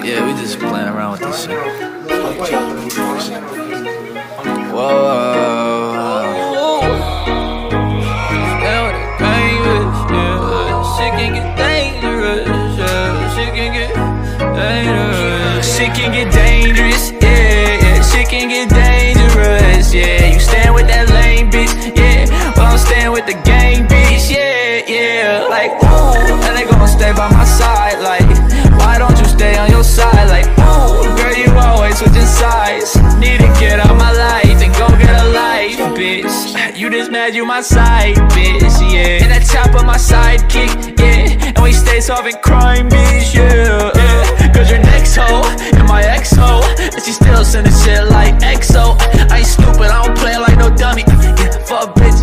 Yeah, we just playing around with this shit. Whoa. Shit can get dangerous, yeah. Shit can get dangerous. Shit can get dangerous, yeah. Shit can get dangerous, yeah. You stand with that lame bitch, yeah. Well, I'm staying with the gang bitch, yeah. Like, ooh, and they gon' stay by my side, like, why don't you stay on your side? Like, ooh, girl, you always switching sides. Need to get out my life and go get a life, bitch. You just mad you my side, bitch, yeah. And that chopper my sidekick, yeah. And we stay solving crime, bitch, yeah. Cause your next hoe and my ex-hoe, and she still sending shit like EXO. I ain't stupid, I don't play like no dummy. Yeah, fuck bitch,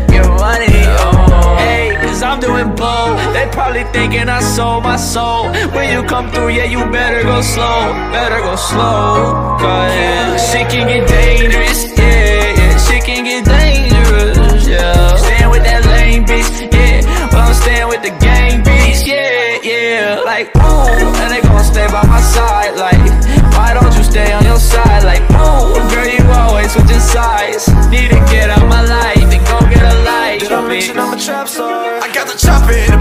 get money, oh. Hey, cause I'm doing blow. They probably thinking I sold my soul. When you come through, yeah, you better go slow. Better go slow, cause shit can get dangerous, yeah. Shit can get dangerous, yeah. Staying with that lame bitch, yeah. Well, I'm staying with the gang bitch, yeah. Like, ooh, and they gon' stay by my side. Like, why don't you stay on your side? Like, ooh, girl, you always switching sides. Need to get out my life and go get a life. Did I mention I'm a trap star? I got the chopper in the